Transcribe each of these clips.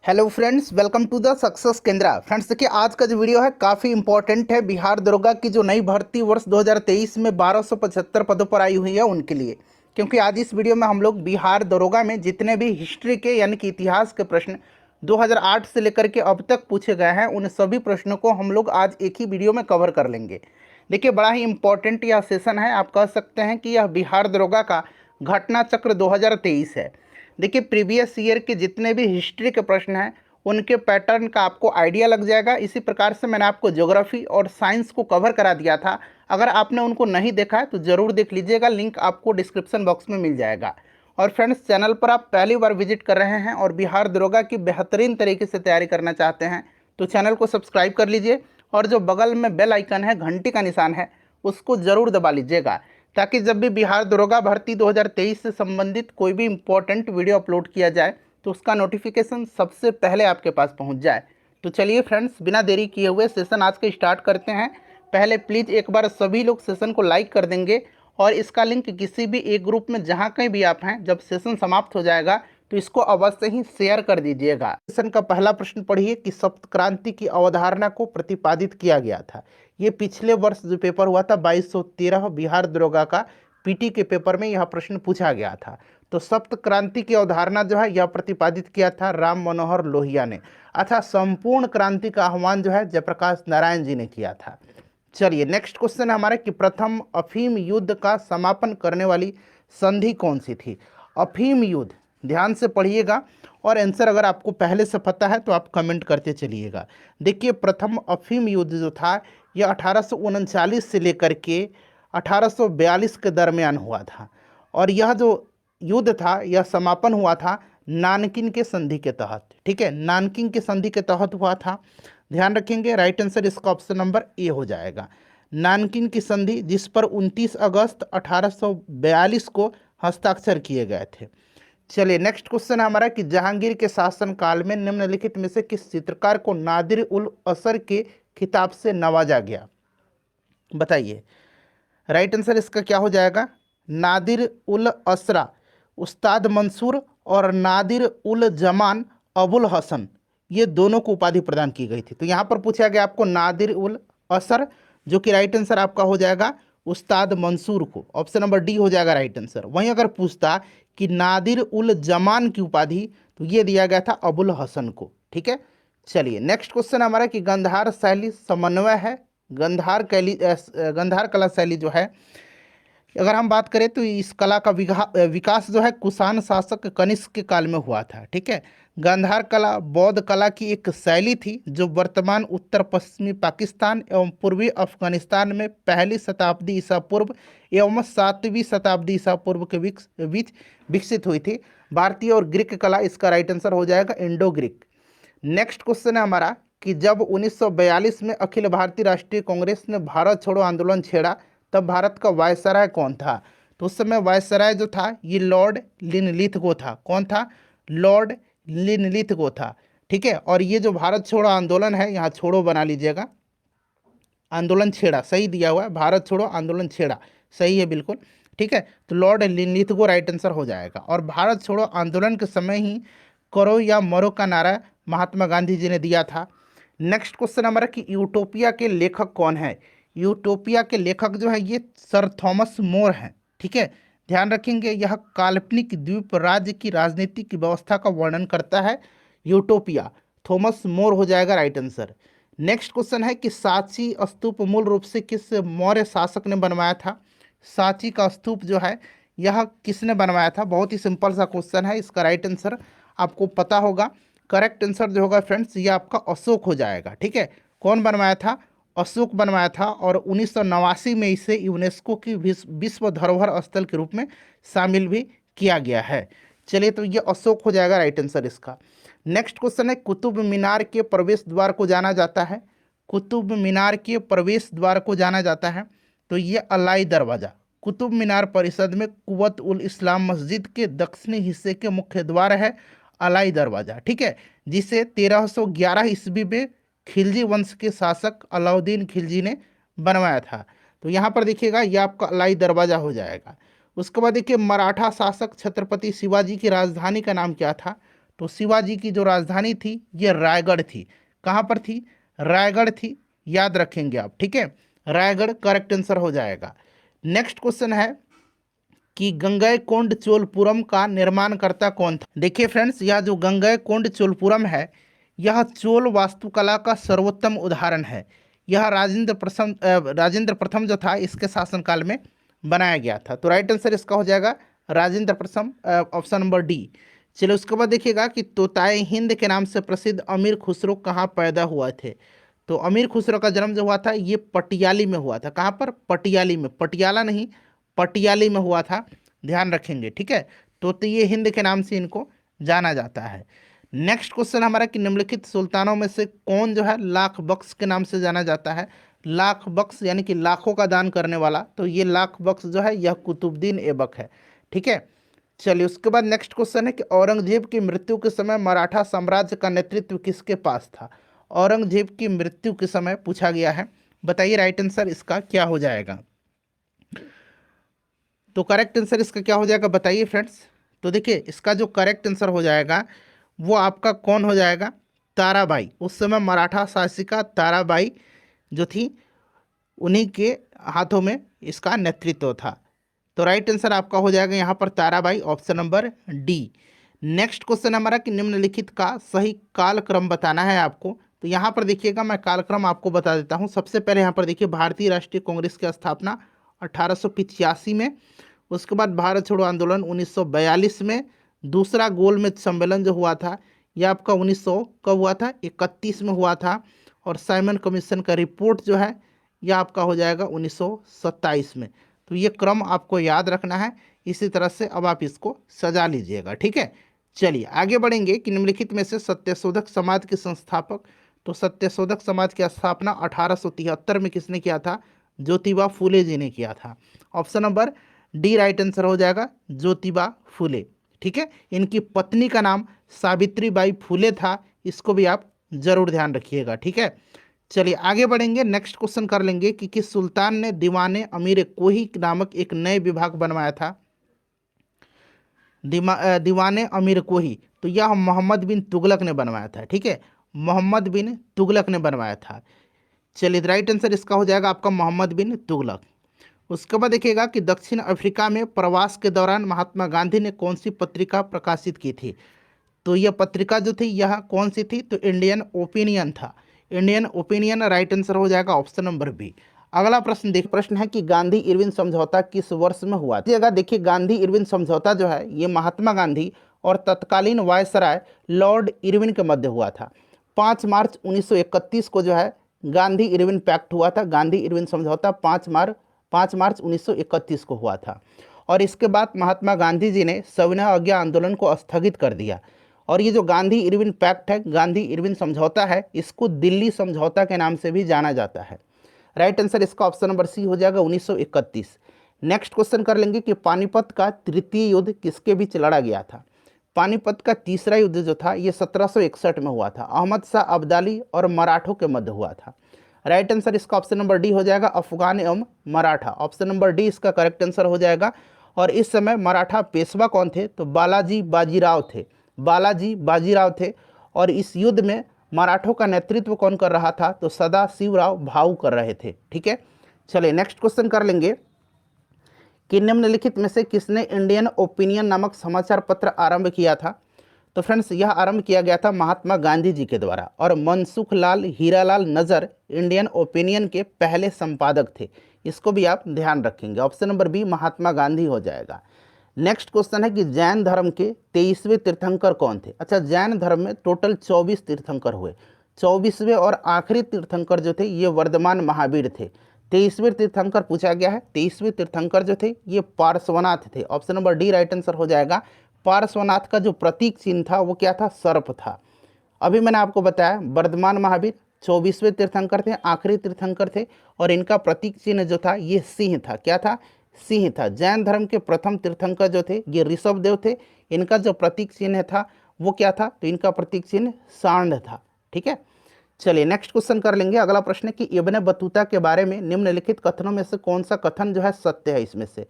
Hello friends, welcome to the success Kendra. Friends देखिए, आज का जो वीडियो है काफ़ी इंपॉर्टेंट है। बिहार दरोगा की जो नई भर्ती वर्ष 2023 में 1275 पदों पर आई हुई है उनके लिए, क्योंकि आज इस वीडियो में हम लोग बिहार दरोगा में जितने भी हिस्ट्री के यानी कि इतिहास के प्रश्न 2008 से लेकर के अब तक पूछे गए हैं, उन सभी प्रश्नों को हम लोग आज एक ही वीडियो में कवर कर लेंगे। देखिए, बड़ा ही इंपॉर्टेंट यह सेशन है। आप कह सकते हैं कि यह बिहार दरोगा का घटना चक्र 2023 है। देखिए, प्रीवियस ईयर के जितने भी हिस्ट्री के प्रश्न हैं उनके पैटर्न का आपको आइडिया लग जाएगा। इसी प्रकार से मैंने आपको ज्योग्राफी और साइंस को कवर करा दिया था। अगर आपने उनको नहीं देखा है तो ज़रूर देख लीजिएगा, लिंक आपको डिस्क्रिप्शन बॉक्स में मिल जाएगा। और फ्रेंड्स, चैनल पर आप पहली बार विजिट कर रहे हैं और बिहार दरोगा की बेहतरीन तरीके से तैयारी करना चाहते हैं तो चैनल को सब्सक्राइब कर लीजिए और जो बगल में बेल आइकन है, घंटी का निशान है, उसको ज़रूर दबा लीजिएगा, ताकि जब भी बिहार दरोगा भर्ती 2023 से संबंधित कोई भी इंपॉर्टेंट वीडियो अपलोड किया जाए तो उसका नोटिफिकेशन सबसे पहले आपके पास पहुंच जाए। तो चलिए फ्रेंड्स, बिना देरी किए हुए सेशन आज के स्टार्ट करते हैं। पहले प्लीज़ एक बार सभी लोग सेशन को लाइक कर देंगे और इसका लिंक किसी भी एक ग्रुप में जहां कहीं भी आप हैं, जब सेशन समाप्त हो जाएगा तो इसको अवश्य ही शेयर कर दीजिएगा। सेशन का पहला प्रश्न पढ़िए कि सप्त क्रांति की अवधारणा को प्रतिपादित किया गया था। ये पिछले वर्ष जो पेपर हुआ था 2213 बिहार दरोगा का, पीटी के पेपर में यह प्रश्न पूछा गया था। तो सप्त क्रांति की अवधारणा जो है यह प्रतिपादित किया था राम मनोहर लोहिया ने। अच्छा, संपूर्ण क्रांति का आह्वान जो है जयप्रकाश नारायण जी ने किया था। चलिए नेक्स्ट क्वेश्चन है हमारा कि प्रथम अफीम युद्ध का समापन करने वाली संधि कौन सी थी। अफीम युद्ध, ध्यान से पढ़िएगा और आंसर अगर आपको पहले से पता है तो आप कमेंट करते चलिएगा। देखिए, प्रथम अफीम युद्ध जो था यह 1839 से लेकर के 1842 के दरमियान हुआ था और यह जो युद्ध था यह समापन हुआ था नानकिन के संधि के तहत। ठीक है, नानकिन के संधि के तहत हुआ था। ध्यान रखेंगे, राइट आंसर इसका ऑप्शन नंबर ए हो जाएगा। नानकिन की संधि जिस पर 29 अगस्त 1842 को हस्ताक्षर किए गए थे। चलिए नेक्स्ट क्वेश्चन है हमारा कि जहांगीर के शासनकाल में निम्नलिखित में से किस चित्रकार को नादिर उल असर के खिताब से नवाजा गया। बताइए, राइट आंसर इसका क्या हो जाएगा। नादिर उल असरा उस्ताद मंसूर और नादिर उल जमान अबुल हसन, ये दोनों को उपाधि प्रदान की गई थी। तो यहाँ पर पूछा गया आपको नादिर उल असर, जो कि राइट आंसर आपका हो जाएगा उस्ताद मंसूर को, ऑप्शन नंबर डी हो जाएगा राइट आंसर। वहीं अगर पूछता कि नादिर उल जमान की उपाधि तो ये दिया गया था अबुल हसन को। ठीक है, चलिए नेक्स्ट क्वेश्चन हमारा कि गंधार शैली समन्वय है। गंधार कला शैली जो है, अगर हम बात करें तो इस कला का विकास जो है कुषाण शासक कनिष्क के काल में हुआ था। ठीक है, गांधार कला बौद्ध कला की एक शैली थी जो वर्तमान उत्तर पश्चिमी पाकिस्तान एवं पूर्वी अफगानिस्तान में पहली शताब्दी ईसा पूर्व एवं 7वीं शताब्दी ईसा पूर्व के बीच विकसित हुई थी। भारतीय और ग्रीक कला, इसका राइट आंसर हो जाएगा इंडो ग्रीक। नेक्स्ट क्वेश्चन है हमारा कि जब 1942 में अखिल भारतीय राष्ट्रीय कांग्रेस ने भारत छोड़ो आंदोलन छेड़ा तब भारत का वायसराय कौन था। तो उस समय वायसराय जो था ये लॉर्ड लिनलिथगो था। कौन था? लॉर्ड लिनलिथगो था। ठीक है, और ये जो भारत छोड़ो आंदोलन है, यहाँ छोड़ो बना लीजिएगा, आंदोलन छेड़ा सही दिया हुआ है, भारत छोड़ो आंदोलन छेड़ा सही है बिल्कुल। ठीक है, तो लॉर्ड लिनलिथगो राइट आंसर हो जाएगा। और भारत छोड़ो आंदोलन के समय ही करो या मरो का नारा महात्मा गांधी जी ने दिया था। नेक्स्ट क्वेश्चन हमारा कि यूटोपिया के लेखक कौन है। यूटोपिया के लेखक जो है ये सर थॉमस मोर हैं। ठीक है, ध्यान रखेंगे, यह काल्पनिक द्वीप राज्य की राजनीति की व्यवस्था का वर्णन करता है। यूटोपिया, थॉमस मोर हो जाएगा राइट आंसर। नेक्स्ट क्वेश्चन है कि सांची स्तूप मूल रूप से किस मौर्य शासक ने बनवाया था। सांची का स्तूप जो है यह किसने बनवाया था। बहुत ही सिंपल सा क्वेश्चन है, इसका राइट आंसर आपको पता होगा। करेक्ट आंसर जो होगा फ्रेंड्स ये आपका अशोक हो जाएगा। ठीक है, कौन बनवाया था? अशोक बनवाया था और 1989 में इसे यूनेस्को की विश्व धरोहर स्थल के रूप में शामिल भी किया गया है। चलिए, तो ये अशोक हो जाएगा राइट आंसर इसका। नेक्स्ट क्वेश्चन है कुतुब मीनार के प्रवेश द्वार को जाना जाता है। कुतुब मीनार के प्रवेश द्वार को जाना जाता है तो ये अलाई दरवाज़ा। कुतुब मीनार परिसर में कुवत उल इस्लाम मस्जिद के दक्षिणी हिस्से के मुख्य द्वार है अलाई दरवाज़ा। ठीक है, जिसे 1311 ईस्वी में खिलजी वंश के शासक अलाउद्दीन खिलजी ने बनवाया था। तो यहाँ पर देखिएगा ये आपका अलाई दरवाज़ा हो जाएगा। उसके बाद देखिए मराठा शासक छत्रपति शिवाजी की राजधानी का नाम क्या था। तो शिवाजी की जो राजधानी थी ये रायगढ़ थी। कहाँ पर थी? रायगढ़ थी, याद रखेंगे आप, ठीक है। रायगढ़ करेक्ट आंसर हो जाएगा। नेक्स्ट क्वेश्चन है कि गंगईकोंड चोलपुरम का निर्माणकर्ता कौन था? देखिए फ्रेंड्स, यह जो गंगईकोंड चोलपुरम है, यह चोल वास्तुकला का सर्वोत्तम उदाहरण है। यह राजेंद्र प्रथम जो था इसके शासनकाल में बनाया गया था। तो राइट आंसर इसका हो जाएगा राजेंद्र प्रथम, ऑप्शन नंबर डी। चलिए उसके बाद देखिएगा कि तोताए हिंद के नाम से प्रसिद्ध अमीर खुसरो कहाँ पैदा हुआ थे? तो अमीर खुसरो का जन्म जो हुआ था ये पटियाली में हुआ था। कहाँ पर? पटियाली में, पटियाला नहीं, पटियाली में हुआ था, ध्यान रखेंगे, ठीक है। तो ये हिंद के नाम से इनको जाना जाता है। नेक्स्ट क्वेश्चन हमारा कि निम्नलिखित सुल्तानों में से कौन जो है लाख बख्श के नाम से जाना जाता है? लाख बख्श यानी कि लाखों का दान करने वाला, तो ये लाख बख्श जो है यह कुतुबुद्दीन ऐबक है, ठीक है। चलिए उसके बाद नेक्स्ट क्वेश्चन है कि औरंगजेब की मृत्यु के समय मराठा साम्राज्य का नेतृत्व किसके पास था? औरंगजेब की मृत्यु के समय पूछा गया है, बताइए राइट आंसर इसका क्या हो जाएगा? तो करेक्ट आंसर इसका क्या हो जाएगा बताइए फ्रेंड्स। तो देखिए इसका जो करेक्ट आंसर हो जाएगा वो आपका कौन हो जाएगा? ताराबाई। उस समय मराठा शासिका ताराबाई जो थी उन्हीं के हाथों में इसका नेतृत्व था। तो राइट आंसर आपका हो जाएगा यहाँ पर Tarabai, option number D. Next question हमारा कि निम्नलिखित का सही कालक्रम बताना है आपको। तो यहाँ पर देखिएगा मैं कालक्रम आपको बता देता हूँ। सबसे पहले यहाँ पर देखिए भारतीय राष्ट्रीय कांग्रेस की स्थापना 1885 में, उसके बाद भारत छोड़ो आंदोलन 1942 में, दूसरा गोलमेज सम्मेलन जो हुआ था यह आपका 1900 कब हुआ था? 31 में हुआ था। और साइमन कमीशन का रिपोर्ट जो है यह आपका हो जाएगा 1927 में। तो ये क्रम आपको याद रखना है, इसी तरह से अब आप इसको सजा लीजिएगा, ठीक है। चलिए आगे बढ़ेंगे कि निम्नलिखित में से सत्यशोधक समाज के संस्थापक। तो सत्यशोधक समाज की स्थापना 1873 में किसने किया था? ज्योतिबा फूले जी ने किया था। Option number D right answer हो जाएगा, ज्योतिबा फूले, ठीक है। इनकी पत्नी का नाम सावित्रीबाई फूले था, इसको भी आप जरूर ध्यान रखिएगा, ठीक है। चलिए आगे बढ़ेंगे, नेक्स्ट क्वेश्चन कर लेंगे कि किस सुल्तान ने दीवाने अमीर कोही नामक एक नए विभाग बनवाया था? दीवाने अमीर कोही, तो यह मोहम्मद बिन तुगलक ने बनवाया था, ठीक है। मोहम्मद बिन तुगलक ने बनवाया था। चलिए राइट आंसर इसका हो जाएगा आपका मोहम्मद बिन तुगलक। उसके बाद देखिएगा कि दक्षिण अफ्रीका में प्रवास के दौरान महात्मा गांधी ने कौन सी पत्रिका प्रकाशित की थी? तो यह पत्रिका जो थी यह कौन सी थी? तो इंडियन ओपिनियन था। इंडियन ओपिनियन राइट आंसर हो जाएगा, ऑप्शन नंबर बी। अगला प्रश्न देख, प्रश्न है कि गांधी इरविन समझौता किस वर्ष में हुआ? जगह देखिए गांधी इरविन समझौता जो है ये महात्मा गांधी और तत्कालीन वायसराय लॉर्ड इरविन के मध्य हुआ था। 5 मार्च 1931 को जो है गांधी इरविन पैक्ट हुआ था। गांधी इरविन समझौता 5 मार्च 1931 को हुआ था। और इसके बाद महात्मा गांधी जी ने सविनय अवज्ञा आंदोलन को स्थगित कर दिया। और ये जो गांधी इरविन पैक्ट है, गांधी इरविन समझौता है, इसको दिल्ली समझौता के नाम से भी जाना जाता है। राइट आंसर इसका ऑप्शन नंबर सी हो जाएगा, 1931। नेक्स्ट क्वेश्चन कर लेंगे कि पानीपत का तृतीय युद्ध किसके बीच लड़ा गया था? पानीपत का तीसरा युद्ध जो था ये 1761 में हुआ था। अहमद शाह अब्दाली और मराठों के मध्य हुआ था। राइट आंसर इसका ऑप्शन नंबर डी हो जाएगा, अफगान एवं मराठा। ऑप्शन नंबर डी इसका करेक्ट आंसर हो जाएगा। और इस समय मराठा पेशवा कौन थे? तो बालाजी बाजीराव थे। बालाजी बाजीराव थे। और इस युद्ध में मराठों का नेतृत्व कौन कर रहा था? तो सदाशिवराव भाऊ कर रहे थे, ठीक है। चलिए नेक्स्ट क्वेश्चन कर लेंगे कि निम्नलिखित में से किसने इंडियन ओपिनियन नामक समाचार पत्र आरंभ किया था? तो फ्रेंड्स यह आरंभ किया गया था महात्मा गांधी जी के द्वारा। और मनसुख लाल हीरालाल नजर इंडियन ओपिनियन के पहले संपादक थे, इसको भी आप ध्यान रखेंगे। Option number B Mahatma Gandhi हो जाएगा। नेक्स्ट क्वेश्चन है कि जैन धर्म के 23वें तीर्थंकर कौन थे? अच्छा, जैन धर्म में टोटल 24 तीर्थंकर हुए। 24वें और आखिरी तीर्थंकर जो थे ये वर्धमान महावीर थे। 23वें तीर्थंकर पूछा गया है। 23वें तीर्थंकर जो थे ये पार्श्वनाथ थे। Option number D right answer हो जाएगा। पार्श्वनाथ का जो प्रतीक चिन्ह था वो क्या था? सर्प था। अभी मैंने आपको बताया वर्धमान महावीर 24वें तीर्थंकर थे, आखिरी तीर्थंकर थे। और इनका प्रतीक चिन्ह जो था ये सिंह था। क्या था? सिंह था। जैन धर्म के प्रथम तीर्थंकर जो थे ये ऋषभदेव थे। इनका जो प्रतीक चिन्ह था वो क्या था? तो इनका प्रतीक चिन्ह सांड था, ठीक है। चलिए नेक्स्ट क्वेश्चन कर लेंगे। अगला प्रश्न है कि इब्न बतूता के बारे में निम्नलिखित कथनों में से कौन सा कथन जो है सत्य है? इसमें से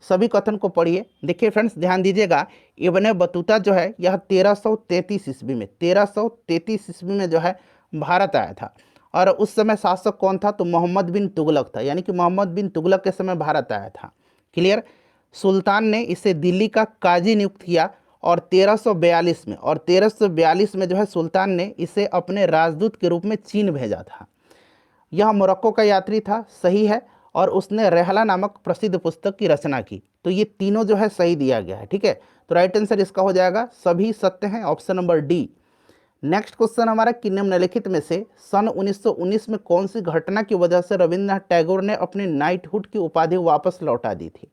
सभी कथन को पढ़िए। देखिए फ्रेंड्स, ध्यान दीजिएगा, इब्ने बतूता जो है यह 1333 ईस्वी में 1333 ईस्वी में जो है भारत आया था। और उस समय शासक कौन था? तो मोहम्मद बिन तुगलक था, यानी कि मोहम्मद बिन तुगलक के समय भारत आया था। क्लियर। सुल्तान ने इसे दिल्ली का काजी नियुक्त किया और 1342 में जो है सुल्तान ने इसे अपने राजदूत के रूप में चीन भेजा था। यह मोरक्को का यात्री था, सही है, और उसने रहला नामक प्रसिद्ध पुस्तक की रचना की। तो ये तीनों जो है सही दिया गया है, ठीक है। तो राइट आंसर इसका हो जाएगा सभी सत्य हैं, option number D. Next question हमारा कि निम्नलिखित में से सन 1919 में कौन सी घटना की वजह से रविंद्रनाथ टैगोर ने अपनी नाइटहुड की उपाधि वापस लौटा दी थी?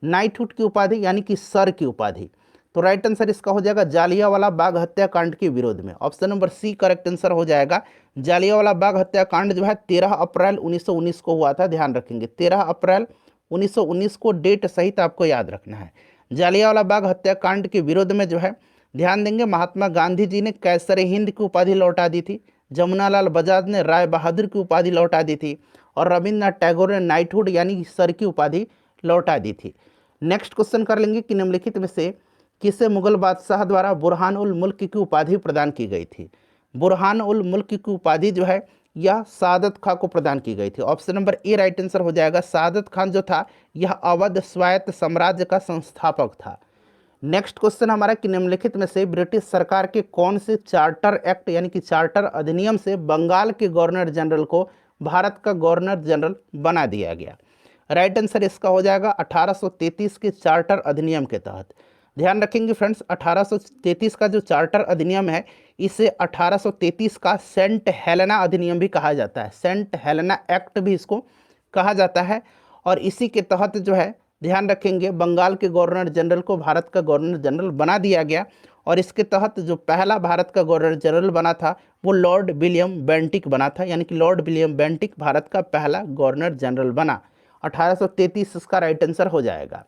नाइटहुड की उपाधि यानी कि सर की उपाधि। तो राइट आंसर इसका हो जाएगा जालियांवाला बाग हत्याकांड के विरोध में, option number C correct answer हो जाएगा। जालियांवाला बाग हत्याकांड जो है 13 अप्रैल 1919 को हुआ था, ध्यान रखेंगे 13 अप्रैल 1919 को, डेट सहित आपको याद रखना है। जालियांवाला बाग हत्याकांड के विरोध में जो है ध्यान देंगे, महात्मा गांधी जी ने कैसर हिंद की उपाधि लौटा दी थी, जमुनालाल बजाज ने राय बहादुर की उपाधि लौटा दी थी, और रविंद्रनाथ टैगोर ने नाइटहुड यानी सर की उपाधि लौटा दी थी। नेक्स्ट क्वेश्चन कर लेंगे कि निम्नलिखित में से किसे मुगल बादशाह द्वारा बुरहान उल मुल्क की उपाधि प्रदान की गई थी? बुरहान उल मुल्क की उपाधि जो है यह सादत खां को प्रदान की गई थी, option number A right answer हो जाएगा। सादत खान जो था यह अवध स्वायत्त साम्राज्य का संस्थापक था। नेक्स्ट क्वेश्चन हमारा कि निम्नलिखित में से ब्रिटिश सरकार के कौन से चार्टर एक्ट यानी कि चार्टर अधिनियम से बंगाल के गवर्नर जनरल को भारत का गवर्नर जनरल बना दिया गया? राइट आंसर इसका हो जाएगा 1833 के चार्टर अधिनियम के तहत। ध्यान रखेंगे फ्रेंड्स, 1833 का जो चार्टर अधिनियम है इसे 1833 का सेंट हेलेना अधिनियम भी कहा जाता है, सेंट हेलेना एक्ट भी इसको कहा जाता है। और इसी के तहत जो है ध्यान रखेंगे बंगाल के गवर्नर जनरल को भारत का गवर्नर जनरल बना दिया गया। और इसके तहत जो पहला भारत का गवर्नर जनरल बना था वो लॉर्ड विलियम बेंटिक बना था, यानी कि लॉर्ड विलियम बेंटिक भारत का पहला गवर्नर जनरल बना। 1833 इसका राइट आंसर हो जाएगा।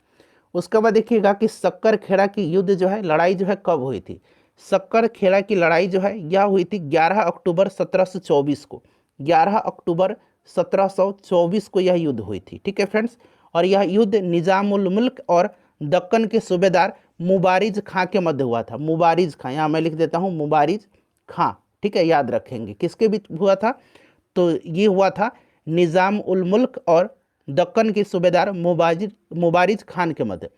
उसके बाद देखिएगा कि सक्कर खेड़ा की युद्ध जो है, लड़ाई जो है कब हुई थी? सक्कर खेड़ा की लड़ाई जो है यह हुई थी 11 अक्टूबर 1724 को, 11 अक्टूबर 1724 को यह युद्ध हुई थी, ठीक है फ्रेंड्स। और यह युद्ध निजाम उल मुल्क और दक्कन के सूबेदार मुबारिज खां के मध्य हुआ था। मुबारिज खां, यहाँ मैं लिख देता हूँ मुबारिज खां, ठीक है, याद रखेंगे। किसके बीच हुआ था? तो ये हुआ था निजाम उल मुल्क और दक्कन के सूबेदार मुबारिज खान के मध्य।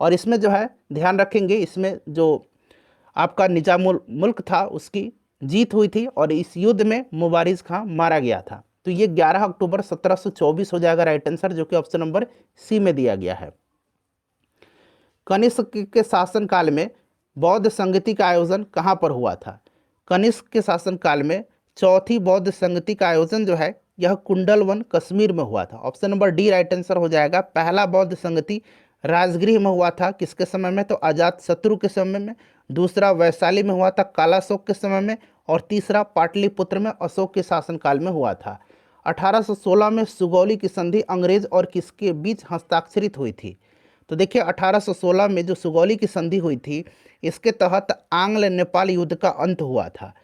और इसमें जो है ध्यान रखेंगे, इसमें जो आपका निजाम उल मुल्क था उसकी जीत हुई थी और इस युद्ध में मुबारिज खां मारा गया था। तो ये 11 अक्टूबर 1724 हो जाएगा राइट आंसर, जो कि ऑप्शन नंबर सी में दिया गया है। कनिष्क के शासनकाल में बौद्ध संगति का आयोजन कहाँ पर हुआ था? कनिष्क के शासनकाल में चौथी बौद्ध संगति का आयोजन जो है यह कुंडलवन कश्मीर में हुआ था, option number D right answer हो जाएगा। पहला बौद्ध संगति राजगृह में हुआ था, किसके समय में? तो अजात शत्रु के समय में। दूसरा वैशाली में हुआ था कालाशोक के समय में, और तीसरा पाटलिपुत्र में अशोक के शासनकाल में हुआ था। 1816 में सुगौली की संधि अंग्रेज और किसके बीच हस्ताक्षरित हुई थी? तो देखिए 1816 में जो सुगौली की संधि हुई थी इसके तहत आंग्ल नेपाल युद्ध का अंत हुआ था।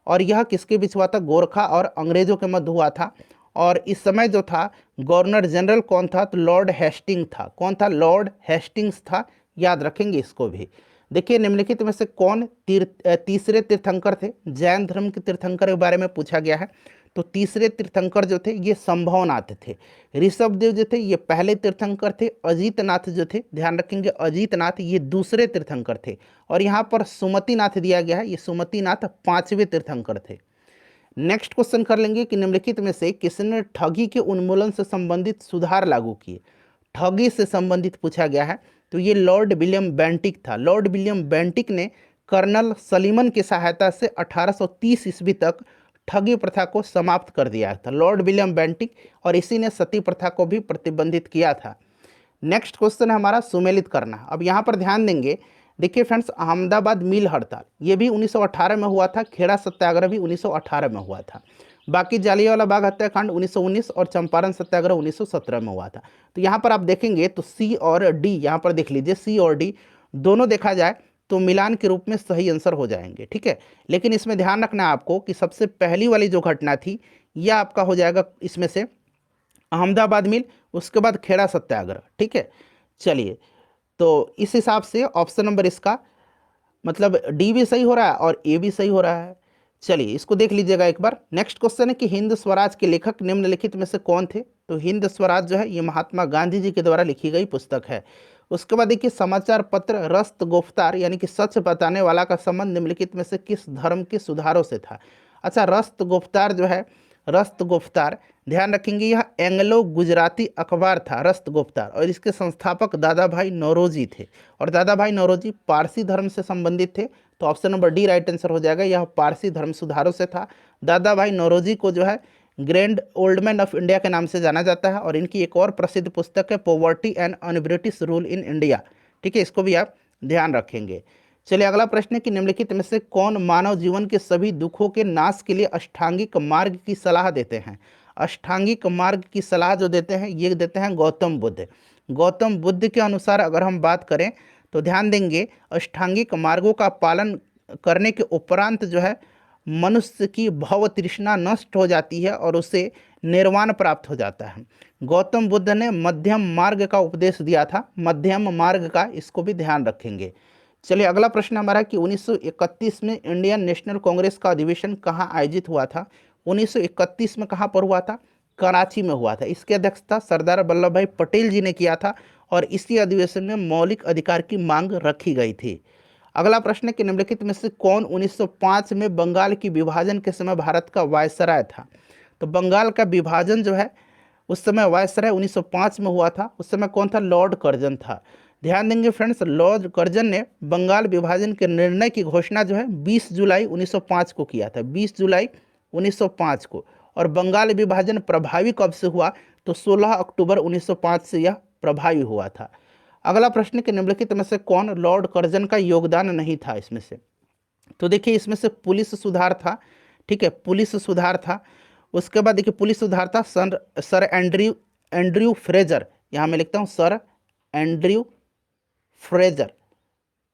और यह किसके बीच हुआ था? गोरखा और अंग्रेजों के मध्य हुआ था। और इस समय जो था गवर्नर जनरल कौन था? तो लॉर्ड हेस्टिंग था। कौन था? लॉर्ड हेस्टिंग्स था, याद रखेंगे इसको भी। देखिए निम्नलिखित में से कौन तीसरे तीर्थंकर थे? जैन धर्म के तीर्थंकर के बारे में पूछा गया है। तो तीसरे तीर्थंकर जो थे ये संभवनाथ थे। ऋषभदेव जो थे ये पहले तीर्थंकर थे। अजीतनाथ जो थे, ध्यान रखेंगे अजीतनाथ ये दूसरे तीर्थंकर थे। और यहाँ पर सुमतिनाथ दिया गया है, ये सुमतिनाथ पांचवें तीर्थंकर थे। नेक्स्ट क्वेश्चन कर लेंगे कि निम्नलिखित में से किसने ठगी के उन्मूलन से संबंधित सुधार लागू किए? ठगी से संबंधित पूछा गया है, तो ये लॉर्ड विलियम बेंटिक था। लॉर्ड विलियम बेंटिक ने कर्नल सलीमन की सहायता से 1830 ईस्वी तक ठगी प्रथा को समाप्त कर दिया था, लॉर्ड विलियम बेंटिक, और इसी ने सती प्रथा को भी प्रतिबंधित किया था। नेक्स्ट क्वेश्चन है हमारा सुमेलित करना। अब यहाँ पर ध्यान देंगे, देखिए फ्रेंड्स अहमदाबाद मिल हड़ताल ये भी 1918 में हुआ था, खेड़ा सत्याग्रह भी 1918 में हुआ था। बाकी जालियांवाला बाग हत्याकांड 1919 और चंपारण सत्याग्रह 1917 में हुआ था। तो यहाँ पर आप देखेंगे तो सी और डी, यहाँ पर देख लीजिए सी और डी दोनों देखा जाए तो मिलान के रूप में सही आंसर हो जाएंगे, ठीक है। लेकिन इसमें ध्यान रखना है आपको कि सबसे पहली वाली जो घटना थी यह आपका हो जाएगा इसमें से अहमदाबाद मिल, उसके बाद खेड़ा सत्याग्रह, ठीक है। चलिए, तो इस हिसाब से ऑप्शन नंबर इसका मतलब डी भी सही हो रहा है और ए भी सही हो रहा है। चलिए इसको देख लीजिएगा एक बार। नेक्स्ट क्वेश्चन है कि हिंद स्वराज के लेखक निम्नलिखित में से कौन थे। तो हिंद स्वराज जो है ये महात्मा गांधी जी के द्वारा लिखी गई पुस्तक है। उसके बाद देखिए समाचार पत्र रस्त गुफ्तार यानी कि सच बताने वाला का संबंध निम्नलिखित में से किस धर्म के सुधारों से था। अच्छा, रस्त गुफ्तार जो है, रस्त गुफ्तार ध्यान रखेंगे यह एंग्लो गुजराती अखबार था रस्त गुफ्तार, और इसके संस्थापक दादा भाई नौरोजी थे। और दादा भाई नौरोजी पारसी धर्म से संबंधित थे, तो option number D right answer हो जाएगा। यह पारसी धर्म सुधारों से था। दादा भाई नौरोजी को जो है grand old man of India के नाम से जाना जाता है, और इनकी एक और प्रसिद्ध पुस्तक है poverty and un British rule in India. ठीक है, इसको भी आप ध्यान रखेंगे। चलिए अगला प्रश्न है कि निम्नलिखित में से कौन मानव जीवन के सभी दुखों के नाश के लिए अष्टांगिक मार्ग की सलाह देते हैं। अष्टांगिक मार्ग की सलाह जो देते हैं ये देते हैं गौतम बुद्ध। गौतम बुद्ध के अनुसार अगर हम बात करें तो ध्यान देंगे अष्टांगिक मार्गों का पालन करने के उपरांत जो है मनुष्य की भव तृष्णा नष्ट हो जाती है और उसे निर्वाण प्राप्त हो जाता है। गौतम बुद्ध ने मध्यम मार्ग का उपदेश दिया था, मध्यम मार्ग का, इसको भी ध्यान रखेंगे। चलिए अगला प्रश्न हमारा कि 1931 में इंडियन नेशनल कांग्रेस का अधिवेशन कहाँ आयोजित हुआ था। 1931 में कहाँ पर हुआ था? कराची में हुआ था। इसकी अध्यक्षता सरदार वल्लभ भाई पटेल जी ने किया था, और इसी अधिवेशन में मौलिक अधिकार की मांग रखी गई थी। अगला प्रश्न है कि निम्नलिखित में से कौन 1905 में बंगाल की विभाजन के समय भारत का वायसराय था। तो बंगाल का विभाजन जो है उस समय वायसराय 1905 में हुआ था। उस समय कौन था? लॉर्ड कर्जन था। ध्यान देंगे फ्रेंड्स, लॉर्ड कर्जन ने बंगाल विभाजन के निर्णय की घोषणा जो है 20 जुलाई 1905 को किया था, 20 जुलाई 1905 को। और बंगाल विभाजन प्रभावी कब से हुआ? तो 16 अक्टूबर 1905 से यह प्रभावी हुआ था। अगला प्रश्न कि निम्नलिखित में से कौन लॉर्ड कर्जन का योगदान नहीं था इसमें से। तो देखिए इसमें से पुलिस सुधार था। ठीक है, पुलिस सुधार था। उसके बाद देखिए पुलिस सुधार था सर एंड्रयू एंड्रयू फ्रेजर, यहाँ मैं लिखता हूँ सर एंड्रयू फ्रेजर।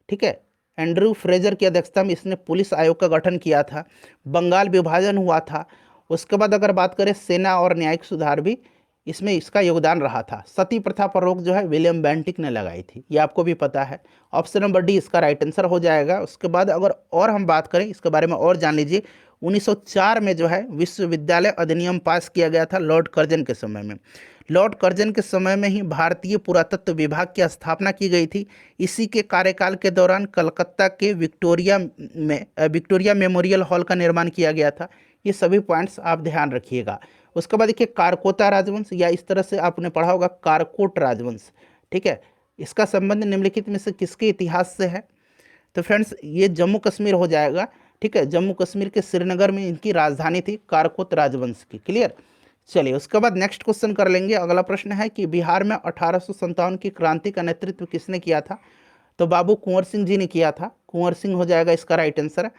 ठीक है, एंड्रयू फ्रेजर की अध्यक्षता में इसने पुलिस आयोग का गठन किया था। बंगाल विभाजन हुआ था। उसके बाद अगर बात करें सेना और न्यायिक सुधार भी इसमें इसका योगदान रहा था। सती प्रथा पर रोक जो है विलियम बेंटिक ने लगाई थी, ये आपको भी पता है। ऑप्शन नंबर डी इसका राइट आंसर हो जाएगा। उसके बाद अगर और हम बात करें इसके बारे में और जान लीजिए, 1904 में जो है विश्वविद्यालय अधिनियम पास किया गया था लॉर्ड कर्जन के समय में। लॉर्ड कर्जन के समय में ही भारतीय पुरातत्व विभाग की स्थापना की गई थी। इसी के कार्यकाल के दौरान कलकत्ता के विक्टोरिया मेमोरियल हॉल का निर्माण किया गया था। ये सभी पॉइंट्स आप ध्यान रखिएगा। उसके बाद देखिए कारकोता राजवंश, या इस तरह से आपने पढ़ा होगा कारकोट राजवंश। ठीक है, इसका संबंध निम्नलिखित में से किसके इतिहास से है? तो फ्रेंड्स ये जम्मू कश्मीर हो जाएगा। ठीक है, जम्मू कश्मीर के श्रीनगर में इनकी राजधानी थी कारकोत राजवंश की। क्लियर। चलिए उसके बाद नेक्स्ट क्वेश्चन कर लेंगे। अगला प्रश्न है कि बिहार में 1857 की क्रांति का नेतृत्व किसने किया था। तो बाबू कुंवर सिंह जी ने किया था। कुंवर सिंह हो जाएगा इसका राइट आंसर।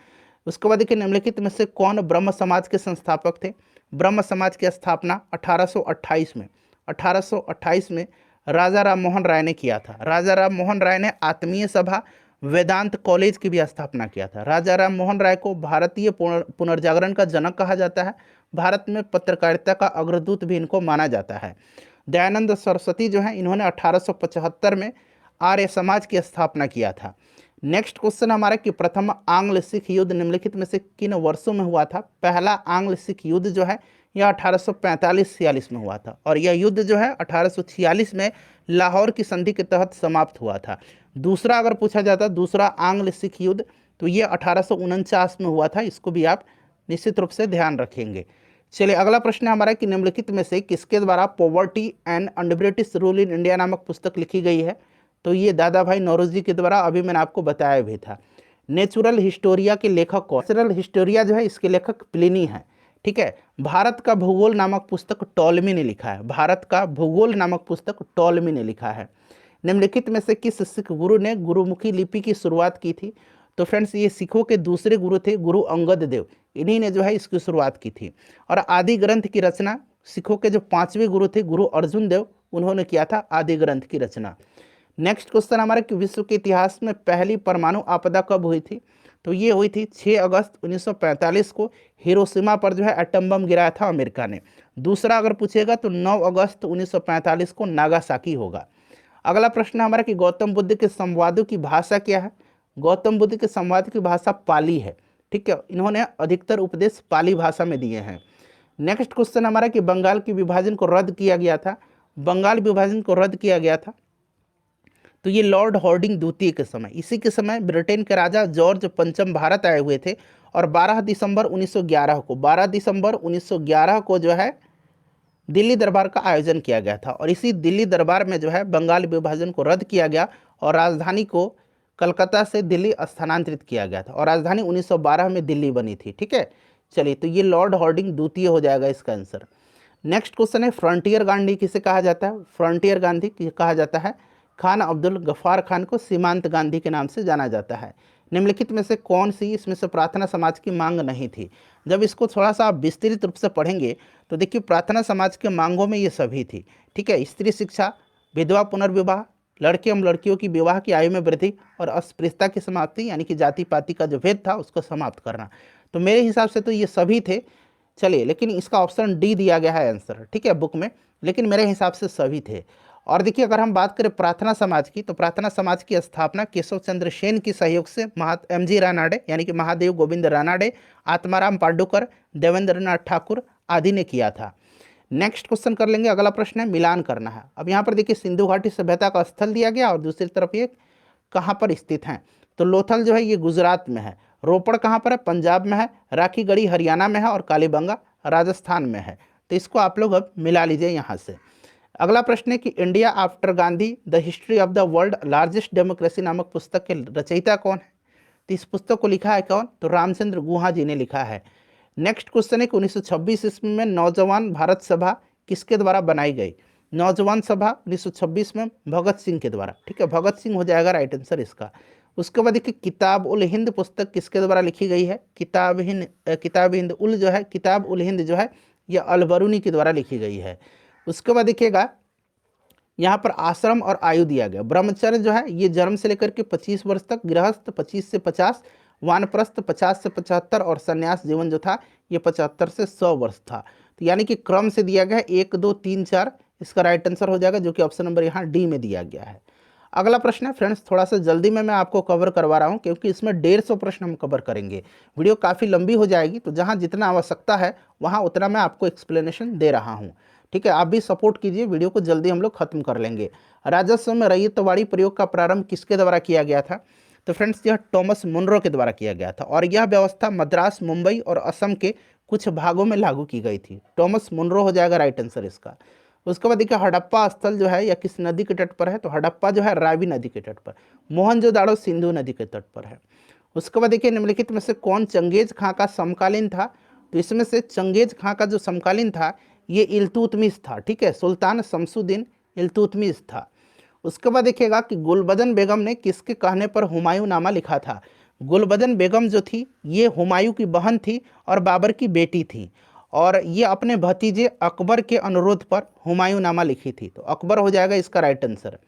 उसके बाद देखिए निम्नलिखित में से कौन ब्रह्म समाज के संस्थापक थे। ब्रह्म समाज की स्थापना 1828 में राजा राम मोहन राय ने किया था। राजा राम मोहन राय ने आत्मीय सभा वेदांत कॉलेज की भी स्थापना किया था। राजा राम मोहन राय को भारतीय पुनर्जागरण का जनक कहा जाता है। भारत में पत्रकारिता का अग्रदूत भी इनको माना जाता है। दयानंद सरस्वती जो है इन्होंने 1875 में आर्य समाज की स्थापना किया था। नेक्स्ट क्वेश्चन हमारा कि प्रथम आंग्ल सिख युद्ध निम्नलिखित में से किन वर्षों में हुआ था। पहला आंग्ल सिख युद्ध जो है यह 1845-46 में हुआ था, और यह युद्ध जो है 1846 में लाहौर की संधि के तहत समाप्त हुआ था। दूसरा अगर पूछा जाता दूसरा आंग्ल सिख युद्ध तो ये 1849 में हुआ था। इसको भी आप निश्चित रूप से ध्यान रखेंगे। चलिए अगला प्रश्न है हमारा कि निम्नलिखित में से किसके द्वारा poverty and under British rule in India नामक पुस्तक लिखी गई है। तो ये दादा भाई नौरोजी के द्वारा, अभी मैंने आपको बताया भी था। नेचुरल हिस्टोरिया के लेखक कौन? नेचुरल हिस्टोरिया जो है इसके लेखक प्लिनी है। ठीक है, भारत का भूगोल नामक पुस्तक टॉलमी ने लिखा है। भारत का भूगोल नामक पुस्तक टॉलमी ने लिखा है। निम्नलिखित में से किस सिख गुरु ने गुरुमुखी लिपि की शुरुआत की थी। तो फ्रेंड्स ये सिखों के दूसरे गुरु थे गुरु अंगद देव, इन्हीं ने जो है इसकी शुरुआत की थी। और आदि ग्रंथ की रचना सिखों के जो 5वें गुरु थे गुरु अर्जुन देव, उन्होंने किया था आदि ग्रंथ की रचना। नेक्स्ट क्वेश्चन हमारा कि विश्व के इतिहास में पहली परमाणु आपदा कब हुई थी। तो ये हुई थी 6 अगस्त 1945 को। हिरोशिमा पर जो है एटम बम गिराया था अमेरिका ने। दूसरा अगर पूछेगा तो 9 अगस्त 1945 को नागासाकी होगा। अगला प्रश्न है हमारा कि गौतम बुद्ध के संवादों की भाषा क्या है। गौतम बुद्ध के संवाद की भाषा पाली है। ठीक है, इन्होंने अधिकतर उपदेश पाली भाषा में दिए हैं। नेक्स्ट क्वेश्चन हमारा कि बंगाल के विभाजन को रद्द किया गया था। बंगाल विभाजन को रद्द किया गया था तो ये लॉर्ड हॉर्डिंग द्वितीय के समय, इसी के समय ब्रिटेन के राजा जॉर्ज पंचम भारत आए हुए थे और 12 दिसंबर 1911 को जो है दिल्ली दरबार का आयोजन किया गया था और इसी दिल्ली दरबार में जो है बंगाल विभाजन को रद्द किया गया और राजधानी को कलकत्ता से दिल्ली स्थानांतरित किया गया था और राजधानी 1912 में दिल्ली बनी थी। ठीक है, चलिए तो ये लॉर्ड हॉर्डिंग द्वितीय हो जाएगा इसका आंसर। नेक्स्ट क्वेश्चन है फ्रंटियर गांधी किसे कहा जाता है। फ्रंटियर गांधी कहा जाता है खान अब्दुल गफ्फार खान को सीमांत गांधी के नाम से जाना जाता है। निम्नलिखित में से कौन सी इसमें से प्रार्थना समाज की मांग नहीं थी। जब इसको थोड़ा सा आप विस्तृत रूप से पढ़ेंगे तो देखिए प्रार्थना समाज के मांगों में ये सभी थी। ठीक है, स्त्री शिक्षा, विधवा पुनर्विवाह, लड़के एवं लड़कियों की विवाह की आयु में वृद्धि और अस्पृश्यता की समाप्ति, यानी कि जाति पाति का जो भेद था उसको समाप्त करना। तो मेरे हिसाब से तो ये सभी थे। चलिए, लेकिन इसका ऑप्शन डी दिया गया है आंसर, ठीक है, बुक में, लेकिन मेरे हिसाब से सभी थे। और देखिए अगर हम बात करें प्रार्थना समाज की, तो प्रार्थना समाज की स्थापना केशव चंद्र सेन के सहयोग से MG रानाडे यानी कि महादेव गोविंद रानाडे, आत्माराम पांडुकर, देवेंद्रनाथ ठाकुर आदि ने किया था। नेक्स्ट क्वेश्चन कर लेंगे, अगला प्रश्न है मिलान करना है। अब यहाँ पर देखिए सिंधु घाटी सभ्यता का स्थल दिया गया और दूसरी तरफ ये कहाँ पर स्थित है। तो लोथल जो है ये गुजरात में है, रोपड़ कहाँ पर है, पंजाब में है, राखीगढ़ी हरियाणा में है और कालीबंगा राजस्थान में है। तो इसको आप लोग अब मिला लीजिए यहाँ से। अगला प्रश्न है कि India after Gandhi the history of the world largest democracy नामक पुस्तक के रचयिता कौन है। तो इस पुस्तक को लिखा है कौन, तो रामचंद्र गुहा जी ने लिखा है। नेक्स्ट क्वेश्चन है कि 1926 ईस्वी में नौजवान भारत सभा किसके द्वारा बनाई गई। नौजवान सभा 1926 में भगत सिंह के द्वारा। ठीक है, भगत सिंह हो जाएगा राइट आंसर इसका। उसके बाद देखिए किताब उल हिंद पुस्तक किसके द्वारा लिखी गई है। किताब उल हिंद जो है यह अलबरूनी के द्वारा लिखी गई है। उसके बाद देखिएगा यहाँ पर आश्रम और आयु दिया गया। ब्रह्मचर्य जो है ये जन्म से लेकर के 25 वर्ष तक, गृहस्थ 25 से 50, वानप्रस्थ 50 से 75 और संन्यास जीवन जो था ये 75 से 100 वर्ष था। तो यानी कि क्रम से दिया गया 1 2 3 4, इसका राइट आंसर हो जाएगा, जो कि ऑप्शन नंबर यहाँ डी में दिया गया है। अगला प्रश्न है फ्रेंड्स, थोड़ा सा जल्दी में मैं आपको कवर करवा रहा हूँ क्योंकि इसमें 150 प्रश्न हम कवर करेंगे। वीडियो काफ़ी लंबी हो जाएगी, तो जहाँ जितना आवश्यकता है वहाँ उतना मैं आपको एक्सप्लेनेशन दे रहा हूँ। ठीक है, आप भी सपोर्ट कीजिए, वीडियो को जल्दी हम लोग खत्म कर लेंगे। राजस्व में रैयतवाड़ी प्रयोग का प्रारंभ किसके द्वारा किया गया था। तो फ्रेंड्स यह टॉमस मुनरो के द्वारा किया गया था और यह व्यवस्था मद्रास, मुंबई और असम के कुछ भागों में लागू की गई थी। टॉमस मुनरो हो जाएगा राइट आंसर इसका। उसके बाद देखिए हड़प्पा स्थल जो है यह किस नदी के तट पर है। तो हड़प्पा जो है रावी नदी के तट पर, मोहनजोदाड़ो सिंधु नदी के तट पर है। उसके बाद देखिए निम्नलिखित में से कौन चंगेज खां का समकालीन था। तो इसमें से चंगेज खां का जो समकालीन था ये इल्तुतमिश था। ठीक है, सुल्तान शमसुद्दीन इल्तुतमिश था। उसके बाद देखिएगा कि गुलबदन बेगम ने किसके कहने पर हुमायूं नामा लिखा था। गुलबदन बेगम जो थी ये हुमायूं की बहन थी और बाबर की बेटी थी और ये अपने भतीजे अकबर के अनुरोध पर हुमायूं नामा लिखी थी। तो अकबर हो जाएगा इसका राइट आंसर।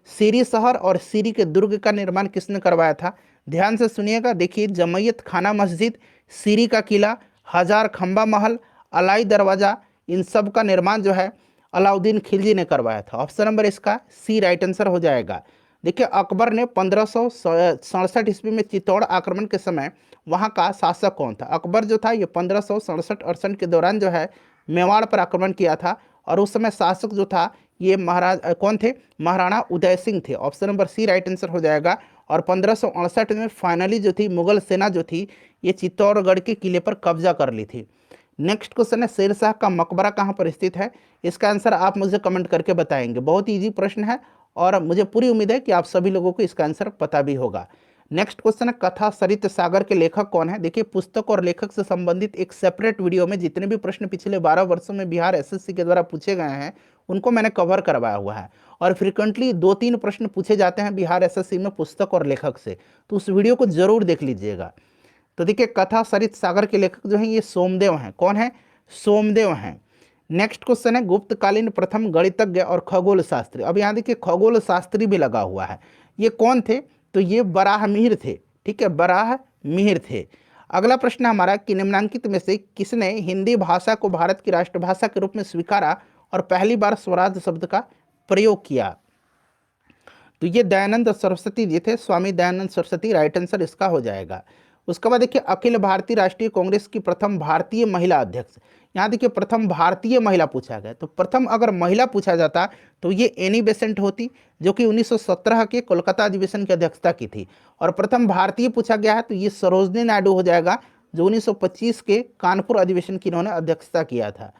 सीरी शहर और सीरी के दुर्ग का निर्माण किसने करवाया था। ध्यान से सुनिएगा, देखिए जमैयत खाना मस्जिद, सीरी का किला, हजार खंबा महल, अलाई दरवाजा, इन सब का निर्माण जो है अलाउद्दीन खिलजी ने करवाया था। ऑप्शन नंबर इसका सी राइट आंसर हो जाएगा। देखिए अकबर ने 1567 ईस्वी में चित्तौड़ आक्रमण के समय वहाँ का शासक कौन था। अकबर जो था ये 1567-68 के दौरान जो है मेवाड़ पर आक्रमण किया था और उस समय शासक जो था ये महाराज कौन थे, महाराणा उदय सिंह थे। Option number C right answer हो जाएगा। और 1568 में फाइनली जो थी मुगल सेना जो थी ये चित्तौड़गढ़ के किले पर कब्जा कर ली थी। नेक्स्ट क्वेश्चन है शेरशाह का मकबरा कहाँ पर स्थित है। इसका आंसर आप मुझे कमेंट करके बताएंगे। बहुत इजी प्रश्न है और मुझे पूरी उम्मीद है कि आप सभी लोगों को इसका आंसर पता भी होगा। नेक्स्ट क्वेश्चन है कथा सरित सागर के लेखक कौन है। देखिए पुस्तक और लेखक से संबंधित एक सेपरेट वीडियो में जितने भी प्रश्न पिछले 12 वर्षों में बिहार SSC के द्वारा पूछे गए हैं उनको मैंने कवर करवाया हुआ है और फ्रिक्वेंटली 2-3 प्रश्न पूछे जाते हैं बिहार SSC में पुस्तक और लेखक से, तो उस वीडियो को जरूर देख लीजिएगा। तो देखिए कथा सरित सागर के लेखक जो हैं ये सोमदेव हैं। कौन है, सोमदेव हैं। नेक्स्ट क्वेश्चन है गुप्तकालीन प्रथम गणितज्ञ और खगोल शास्त्री। अब यहाँ देखिए खगोल शास्त्री भी लगा हुआ है, ये कौन थे, तो ये बराहमीर थे। ठीक है, बराहमीर थे। अगला प्रश्न हमारा कि निम्नांकित में से किसने हिंदी भाषा को भारत की राष्ट्रभाषा के रूप में स्वीकारा और पहली बार स्वराज शब्द का प्रयोग किया। तो ये दयानंद सरस्वती जी थे, स्वामी दयानंद सरस्वती, राइट आंसर इसका हो जाएगा। उसके बाद देखिए अखिल भारतीय राष्ट्रीय कांग्रेस की प्रथम भारतीय महिला अध्यक्ष, यहाँ देखिए प्रथम भारतीय महिला पूछा गया, तो प्रथम अगर महिला पूछा जाता तो ये एनी बेसेंट होती, जो कि 1917 के कोलकाता अधिवेशन की अध्यक्षता की थी। और प्रथम भारतीय पूछा गया है तो ये सरोजनी नायडू हो जाएगा, जो 1925 के कानपुर अधिवेशन की इन्होंने अध्यक्षता किया था।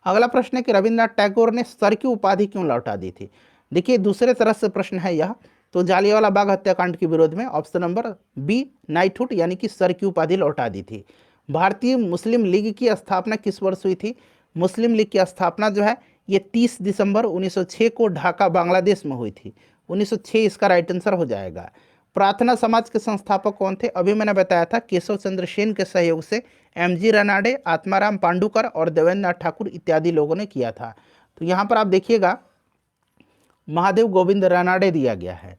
अगला प्रश्न है कि रविन्द्रनाथ टैगोर ने सर की उपाधि क्यों लौटा दी थी। देखिए दूसरे तरह से प्रश्न है यह, तो जालियांवाला बाग हत्याकांड के विरोध में, ऑप्शन नंबर बी नाइटहुड यानी कि सर की उपाधि लौटा दी थी। भारतीय मुस्लिम लीग की स्थापना किस वर्ष हुई थी। मुस्लिम लीग की स्थापना जो है ये 30 दिसंबर 1906 को ढाका बांग्लादेश में हुई थी। 1906 इसका राइट आंसर हो जाएगा। प्रार्थना समाज के संस्थापक कौन थे। अभी मैंने बताया था केशव चंद्र सेन के सहयोग से एमजी रानाडे, आत्माराम पांडुकर और देवेंद्र नाथ ठाकुर इत्यादि लोगों ने किया था। तो यहाँ पर आप देखिएगा महादेव गोविंद रानाडे दिया गया है।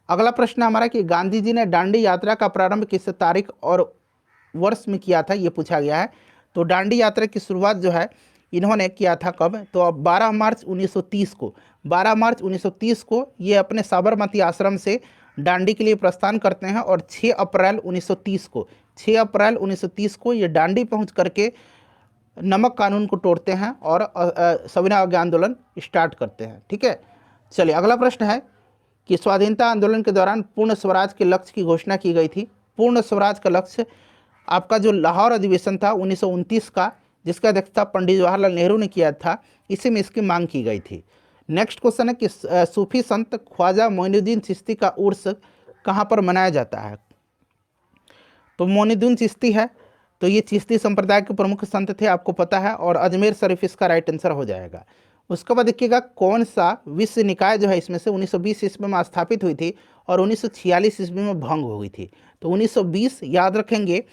अगला प्रश्न हमारा कि गांधी जी ने दांडी यात्रा का प्रारंभ किस तारीख और वर्ष में किया था, ये पूछा गया है। तो दांडी यात्रा की शुरुआत जो है इन्होंने किया था कब, तो अब 12 मार्च 1930 को, 12 मार्च 1930 को ये अपने साबरमती आश्रम से दांडी के लिए प्रस्थान करते हैं और 6 अप्रैल 1930 को, 6 अप्रैल 1930 को ये दांडी पहुंच करके नमक कानून को तोड़ते हैं और सविनय अवज्ञा आंदोलन स्टार्ट करते हैं। ठीक है, चलिए अगला प्रश्न है कि स्वाधीनता आंदोलन के दौरान पूर्ण स्वराज के लक्ष्य की घोषणा की गई थी। पूर्ण स्वराज का लक्ष्य आपका जो लाहौर अधिवेशन था 1929 का, जिसका अध्यक्षता पंडित जवाहरलाल नेहरू ने किया था, इसी में इसकी मांग की गई थी। नेक्स्ट क्वेश्चन है कि सूफी संत ख्वाजा मोइनुद्दीन चिश्ती का उर्स कहाँ पर मनाया जाता है। तो मोइनुद्दीन चिश्ती है, तो ये चिश्ती संप्रदाय के प्रमुख संत थे, आपको पता है, और अजमेर शरीफ इसका राइट आंसर हो जाएगा। उसके बाद देखिएगा कौन सा विश्व निकाय जो है इसमें से 1920 ईस्वी में स्थापित हुई थी और 1946 ईस्वी में भंग हो गई थी। तो 1920 याद रखेंगे,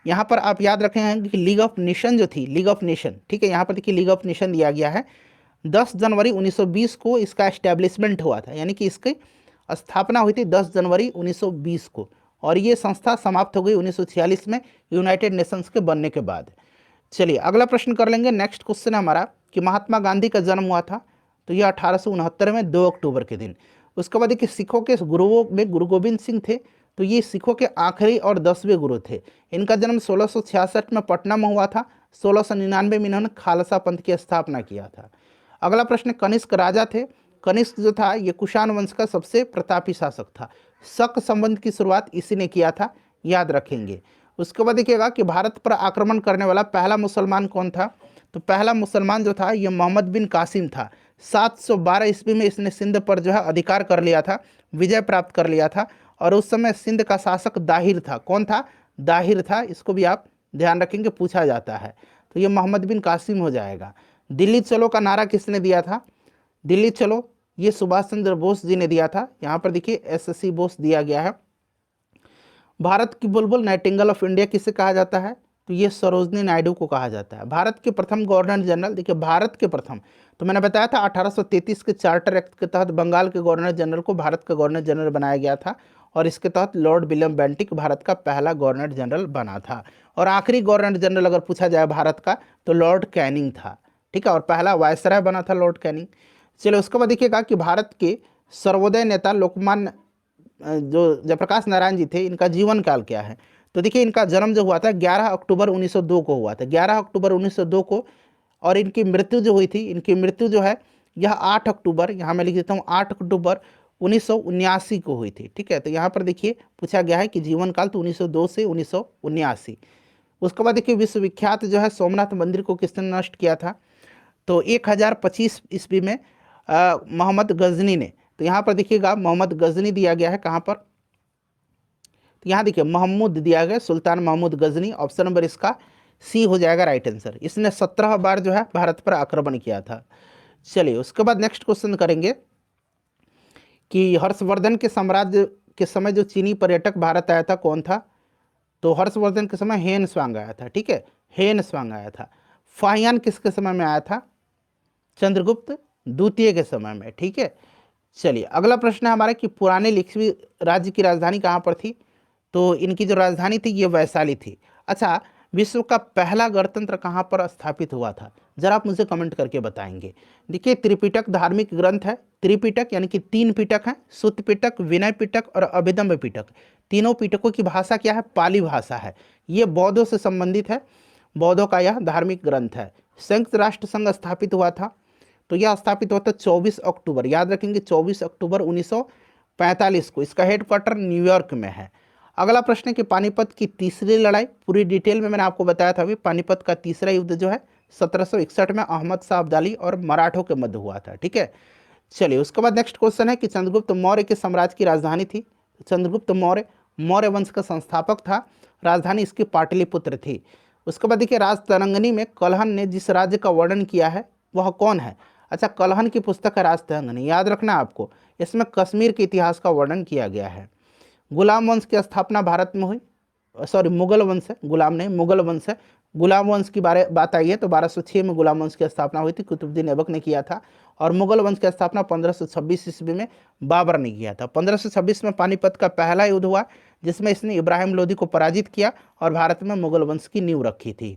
यहाँ पर आप याद रखेंगे कि लीग ऑफ नेशन जो थी, लीग ऑफ नेशन, ठीक है, यहाँ पर देखिए लीग ऑफ नेशन दिया गया है। 10 जनवरी 1920 को इसका एस्टेब्लिशमेंट हुआ था, यानी कि इसकी स्थापना हुई थी 10 जनवरी 1920 को, और ये संस्था समाप्त हो गई 1946 में यूनाइटेड नेशंस के बनने के बाद। चलिए अगला प्रश्न कर लेंगे। नेक्स्ट क्वेश्चन है हमारा कि महात्मा गांधी का जन्म हुआ था, तो यह 1869 में 2 अक्टूबर के दिन। उसके बाद देखिए सिखों के गुरुओं में गुरु गोविंद सिंह थे, तो ये सिखों के आखिरी और 10वें गुरु थे। इनका जन्म 1666 में पटना में हुआ था। 1699 में इन्होंने खालसा पंथ की स्थापना किया था। अगला प्रश्न, कनिष्क राजा थे। कनिष्क जो था ये कुषाण वंश का सबसे प्रतापी शासक था। शक संबंध की शुरुआत इसी ने किया था, याद रखेंगे। उसके बाद देखिएगा कि भारत पर आक्रमण करने वाला पहला मुसलमान कौन था। तो पहला मुसलमान जो था ये मोहम्मद बिन कासिम था। 712 ईस्वी में इसने सिंध पर जो है अधिकार कर लिया था, विजय प्राप्त कर लिया था, और उस समय सिंध का शासक दाहिर था। कौन था, दाहिर था, इसको भी आप ध्यान रखेंगे, पूछा जाता है। तो ये मोहम्मद बिन कासिम हो जाएगा। दिल्ली चलो का नारा किसने दिया था। दिल्ली चलो ये सुभाष चंद्र बोस जी ने दिया था। यहाँ पर देखिए एसएससी बोस दिया गया है। भारत की बुलबुल नाइटिंगेल ऑफ इंडिया किसे कहा जाता है, तो ये सरोजनी नायडू को कहा जाता है। भारत के प्रथम गवर्नर जनरल, देखिए भारत के प्रथम, तो मैंने बताया था 1833 के चार्टर एक्ट के तहत बंगाल के गवर्नर जनरल को भारत का गवर्नर जनरल बनाया गया था, और इसके तहत लॉर्ड विलियम बेंटिक भारत का पहला गवर्नर जनरल बना था। और आखिरी गवर्नर जनरल अगर पूछा जाए भारत का तो लॉर्ड कैनिंग था, ठीक है, और पहला वायसराय बना था लॉर्ड कैनिंग। चलिए उसके बाद देखिएगा कि भारत के सर्वोदय नेता लोकमान्य जो जयप्रकाश नारायण जी थे, इनका जीवन काल क्या है। तो देखिए इनका जन्म जो हुआ था 11 अक्टूबर 1902 को हुआ था, 11 अक्टूबर 1902 को, और इनकी मृत्यु जो हुई थी, इनकी मृत्यु जो है यह 8 अक्टूबर, यहाँ मैं लिख देता हूँ 8 अक्टूबर 1979 को हुई थी। ठीक है, तो यहाँ पर देखिए पूछा गया है कि जीवन काल तो 1902 से 1979। उसके बाद देखिए विश्वविख्यात जो है सोमनाथ मंदिर को किसने नष्ट किया था, तो 1025 ईस्वी में मोहम्मद गजनी ने। तो यहाँ पर देखिएगा मोहम्मद गजनी दिया गया है, कहाँ पर, तो यहाँ देखिए महमूद दिया गया, सुल्तान महमूद गजनी, ऑप्शन नंबर इसका सी हो जाएगा राइट आंसर। इसने 17 बार जो है भारत पर आक्रमण किया था। चलिए उसके बाद नेक्स्ट क्वेश्चन करेंगे कि हर्षवर्धन के साम्राज्य के समय जो चीनी पर्यटक भारत आया था कौन था। तो हर्षवर्धन के समय हेन स्वांग आया था, ठीक है, हेन स्वांग आया था। फाहियान किसके समय में आया था, चंद्रगुप्त द्वितीय के समय में, ठीक है। चलिए अगला प्रश्न है हमारा कि पुराने लिच्छवी राज्य की राजधानी कहाँ पर थी। तो इनकी जो राजधानी थी ये वैशाली थी। अच्छा, विश्व का पहला गणतंत्र कहाँ पर स्थापित हुआ था, जरा आप मुझे कमेंट करके बताएंगे। देखिए, त्रिपिटक धार्मिक ग्रंथ है। त्रिपिटक यानी कि 3 पिटक हैं, सुत्त पिटक, विनय पिटक और अभिधम्म पिटक। तीनों पिटकों की भाषा क्या है, पाली भाषा है। ये बौद्धों से संबंधित है, बौद्धों का यह धार्मिक ग्रंथ है। संयुक्त राष्ट्र संघ स्थापित हुआ था, तो यह स्थापित हुआ था 24 अक्टूबर, याद रखेंगे 24 अक्टूबर 1945 को। इसका हेडक्वार्टर न्यूयॉर्क में है। अगला प्रश्न है कि पानीपत की तीसरी लड़ाई, पूरी डिटेल में मैंने आपको बताया था अभी। पानीपत का तीसरा युद्ध जो है 1761 में अहमद शाह अब्दाली और मराठों के मध्य हुआ था, ठीक है। चलिए, उसके बाद नेक्स्ट क्वेश्चन है कि चंद्रगुप्त मौर्य के साम्राज्य की राजधानी थी। चंद्रगुप्त मौर्य मौर्य वंश का संस्थापक था, राजधानी इसकी पाटलिपुत्र थी। उसके बाद देखिए, राजतरंगिणी में कलहन ने जिस राज्य का वर्णन किया है वह कौन है। अच्छा, कलहन की पुस्तक है राजतरंगिणी, याद रखना आपको। इसमें कश्मीर के इतिहास का वर्णन किया गया है। गुलाम वंश की स्थापना भारत में हुई, सॉरी मुगल वंश है, गुलाम नहीं, मुगल वंश है। गुलाम वंश की बात आई है तो 1206 में गुलाम वंश की स्थापना हुई थी, कुतुबुद्दीन ऐबक ने किया था। और मुगल वंश की स्थापना 1526 ईस्वी में बाबर ने किया था। 1526 में पानीपत का पहला युद्ध हुआ, जिसमें इसने इब्राहिम लोदी को पराजित किया और भारत में मुगल वंश की नींव रखी थी।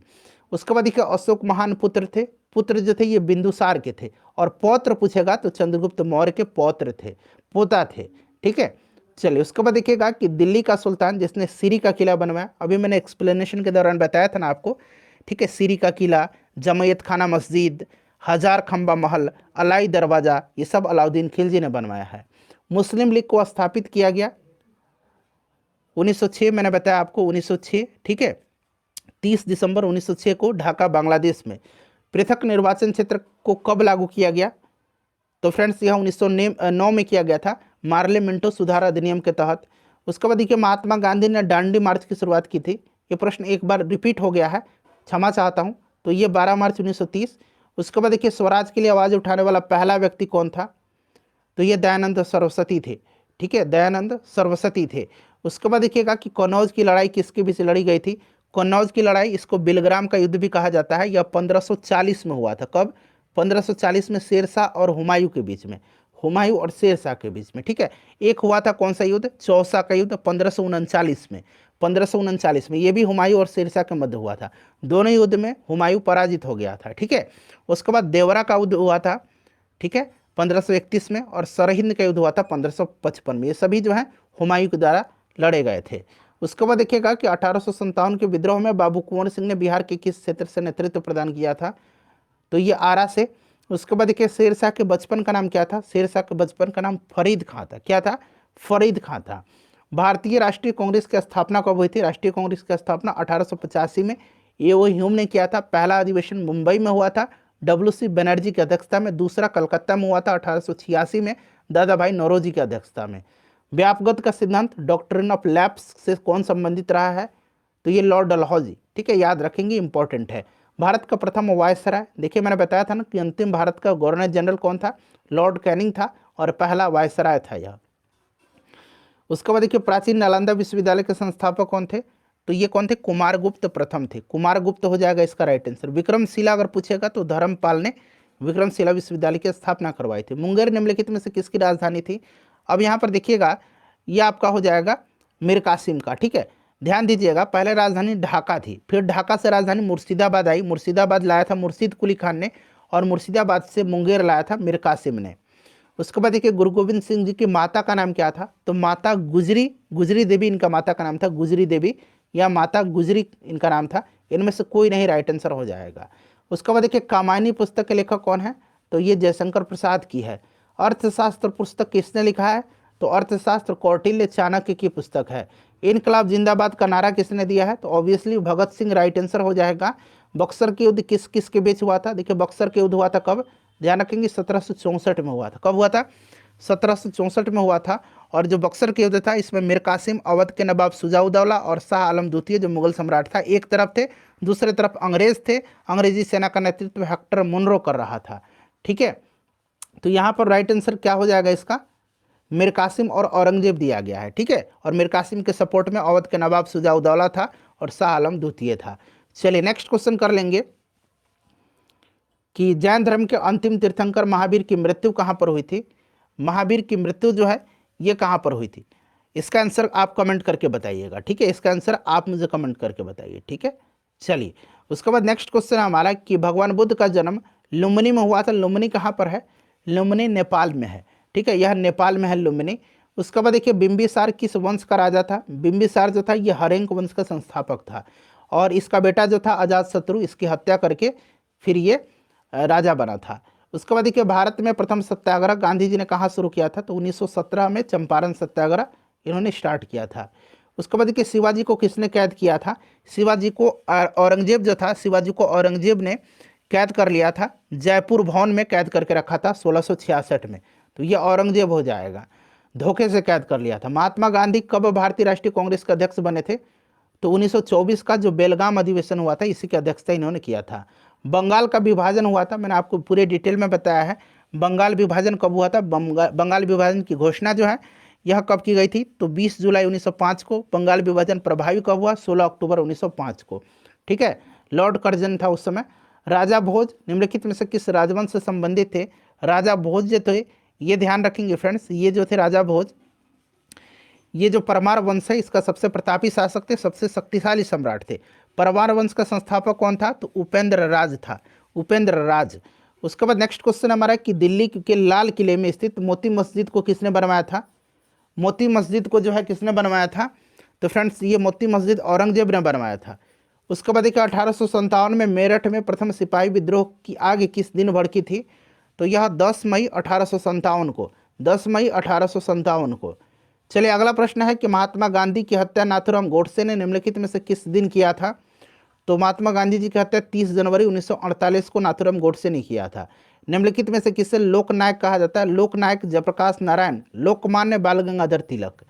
उसके बाद देखिए, अशोक महान पुत्र थे। पुत्र जो थे ये बिंदुसार के थे, और पौत्र पूछेगा तो चंद्रगुप्त मौर्य के पौत्र थे, पोता थे, ठीक है। चलिए, उसके बाद देखिएगा कि दिल्ली का सुल्तान जिसने सीरी का किला बनवाया, अभी मैंने एक्सप्लेनेशन के दौरान बताया था ना आपको, ठीक है। सीरी का किला, जमैयत खाना मस्जिद, हजार खंबा महल, अलाई दरवाजा, ये सब अलाउद्दीन खिलजी ने बनवाया है। मुस्लिम लीग को स्थापित किया गया 1906, मैंने बताया आपको 1906, ठीक है। 30 दिसंबर 1906 को ढाका बांग्लादेश में। पृथक निर्वाचन क्षेत्र को कब लागू किया गया, तो फ्रेंड्स यह 1909 में किया गया था, मार्ले मिंटो सुधार अधिनियम के तहत। उसके बाद देखिए, महात्मा गांधी ने दांडी मार्च की शुरुआत की थी। ये प्रश्न एक बार रिपीट हो गया है, क्षमा चाहता हूँ। तो ये 12 मार्च 1930। उसके बाद देखिए, स्वराज के लिए आवाज़ उठाने वाला पहला व्यक्ति कौन था, तो ये दयानंद सरस्वती थे, ठीक है, दयानंद सरस्वती थे। उसके बाद देखिएगा कि कन्नौज की लड़ाई किसके बीच लड़ी गई थी। कन्नौज की लड़ाई, इसको बिलग्राम का युद्ध भी कहा जाता है, यह 1540 में हुआ था। कब, 1540 में शेरशाह और हुमायूं के बीच में, हुमायूं और शेरशाह के बीच में, ठीक है। एक हुआ था कौन सा युद्ध, चौसा का युद्ध 1539 में। 1539 में ये भी हुमायूं और शेरशाह के मध्य हुआ था। दोनों युद्ध में हुमायूं पराजित हो गया था, ठीक है। उसके बाद देवरा का युद्ध हुआ था, ठीक है, 1531 में। और सरहिंद का युद्ध हुआ था 1555 में। ये सभी जो है हुमायूं के द्वारा लड़े गए थे। उसके बाद देखिएगा कि 1857 के विद्रोह में बाबू कुंवर सिंह ने बिहार के किस क्षेत्र से नेतृत्व प्रदान किया था, तो ये आरा से। उसके बाद देखिए, शेरशाह के बचपन का नाम क्या था, शेरशाह के बचपन का नाम फरीद खां था। क्या था, फरीद खां था। भारतीय राष्ट्रीय कांग्रेस की स्थापना कब हुई थी, राष्ट्रीय कांग्रेस की स्थापना 1885 में ए ओ ह्यूम ने किया था। पहला अधिवेशन मुंबई में हुआ था WC बनर्जी की अध्यक्षता में। दूसरा कलकत्ता में हुआ था 1886 में दादा भाई नौरोजी की अध्यक्षता में। व्यापगत का सिद्धांत डॉक्ट्रिन ऑफ लैप्स से कौन संबंधित रहा है, तो ये लॉर्ड डलहौजी, ठीक है, याद रखेंगे, इंपॉर्टेंट है। भारत का प्रथम वायसराय, देखिए मैंने बताया था ना कि अंतिम भारत का गवर्नर जनरल कौन था, लॉर्ड कैनिंग था, और पहला वायसराय था यह। उसके बाद देखिए, प्राचीन नालंदा विश्वविद्यालय के संस्थापक कौन थे, तो ये कौन थे, कुमारगुप्त प्रथम थे। कुमारगुप्त हो जाएगा इसका राइट आंसर। विक्रमशिला अगर पूछेगा तो धर्मपाल ने विक्रमशिला विश्वविद्यालय की स्थापना करवाई थी। मुंगेर निम्नलिखित में से किसकी राजधानी थी। अब यहाँ पर देखिएगा, यह आपका हो जाएगा मीर कासिम का, ठीक है। ध्यान दीजिएगा, पहले राजधानी ढाका थी, फिर ढाका से राजधानी मुर्शिदाबाद आई। मुर्शिदाबाद लाया था मुर्शिद कुली खान ने, और मुर्शिदाबाद से मुंगेर लाया था मीर कासिम ने। उसके बाद देखिए, गुरु गोविंद सिंह जी की माता का नाम क्या था, तो माता गुजरी, गुजरी देवी इनका माता का नाम था, गुजरी देवी या माता गुजरी इनका नाम था। इनमें से कोई नहीं, राइट आंसर हो जाएगा। उसके बाद देखिए, कामायनी पुस्तक के लेखक कौन है, तो ये जयशंकर प्रसाद की है। अर्थशास्त्र पुस्तक किसने लिखा है, तो अर्थशास्त्र कौटिल्य चाणक्य की पुस्तक है। इनकलाब जिंदाबाद का नारा किसने दिया है, तो obviously Bhagat Singh, right answer हो जाएगा। बक्सर के युद्ध किस किस के बीच हुआ था, देखिए बक्सर के युद्ध हुआ था कब, ध्यान रखेंगे 1764 में हुआ था। कब हुआ था, 1764 में हुआ था। और जो बक्सर के युद्ध था, इसमें मीर कासिम, अवध के नवाब शुजाउद्दौला और शाह आलम द्वितीय जो मुगल सम्राट था एक तरफ थे, दूसरे तरफ अंग्रेज थे। अंग्रेजी सेना का नेतृत्व हेक्टर मुनरो कर रहा था, ठीक है। तो यहाँ पर राइट आंसर क्या हो जाएगा इसका, मीर कासिम और औरंगजेब दिया गया है, ठीक है। और मीर कासिम के सपोर्ट में अवध के नवाब शुजाउद्दौला था और शाह आलम द्वितीय था। चलिए नेक्स्ट क्वेश्चन कर लेंगे कि जैन धर्म के अंतिम तीर्थंकर महावीर की मृत्यु कहाँ पर हुई थी। महावीर की मृत्यु जो है ये कहाँ पर हुई थी, इसका आंसर आप कमेंट करके बताइएगा, ठीक है। इसका आंसर आप मुझे कमेंट करके बताइए, ठीक है। चलिए, उसके बाद नेक्स्ट क्वेश्चन है हमारा कि भगवान बुद्ध का जन्म लुम्बिनी में हुआ था। लुम्बिनी कहाँ पर है? लुम्बिनी नेपाल में है। ठीक है, यह नेपाल में है लुम्बिनी। उसके बाद देखिए बिंबिसार किस वंश का राजा था? बिंबिसार जो था ये हरेंक वंश का संस्थापक था, और इसका बेटा जो था अजातशत्रु इसकी हत्या करके फिर ये राजा बना था। उसके बाद देखिए भारत में प्रथम सत्याग्रह गांधी जी ने कहाँ शुरू किया था? तो 1917 में चंपारण सत्याग्रह इन्होंने स्टार्ट किया था। उसके बाद देखिए शिवाजी को किसने कैद किया था? शिवाजी को औरंगजेब जो था, शिवाजी को औरंगजेब ने कैद कर लिया था, जयपुर भवन में कैद करके रखा था 1666 में। तो ये औरंगजेब हो जाएगा, धोखे से कैद कर लिया था। महात्मा गांधी कब भारतीय राष्ट्रीय कांग्रेस के अध्यक्ष बने थे? तो 1924 का जो बेलगाम अधिवेशन हुआ था इसी की अध्यक्षता इन्होंने किया था। बंगाल का विभाजन हुआ था, मैंने आपको पूरे डिटेल में बताया है। बंगाल विभाजन कब हुआ था? बंगाल विभाजन की घोषणा जो है यह कब की गई थी? तो 20 जुलाई 1905 को। बंगाल विभाजन प्रभावी कब हुआ? 16 अक्टूबर 1905 को। ठीक है, लॉर्ड कर्जन था उस समय। राजा भोज निम्नलिखित में से किस राजवंश से संबंधित थे? राजा भोज जो थे, ये ध्यान रखेंगे फ्रेंड्स, ये जो थे राजा भोज, ये जो परमार वंश है इसका सबसे प्रतापी शासक थे, सबसे शक्तिशाली सम्राट थे। परमार वंश का संस्थापक कौन था? तो उपेंद्र राज था, उपेंद्र राज। उसके बाद नेक्स्ट क्वेश्चन हमारा कि दिल्ली के लाल किले में स्थित मोती मस्जिद को किसने बनवाया था? मोती मस्जिद को जो है किसने बनवाया था? तो फ्रेंड्स ये मोती मस्जिद औरंगजेब ने बनवाया था। उसके बाद देखिए 1857 में मेरठ में प्रथम सिपाही विद्रोह की आग किस दिन भड़की थी? तो यह 10 मई 1857 को, 10 मई 1857 को। चलिए अगला प्रश्न है कि महात्मा गांधी की हत्या नाथूराम गोडसे ने निम्नलिखित में से किस दिन किया था? तो महात्मा गांधी जी की हत्या 30 जनवरी 1948 को नाथूराम गोडसे ने किया था। निम्नलिखित में से किसे लोकनायक कहा जाता है? लोकनायक जयप्रकाश नारायण, लोकमान्य बाल गंगाधर तिलक।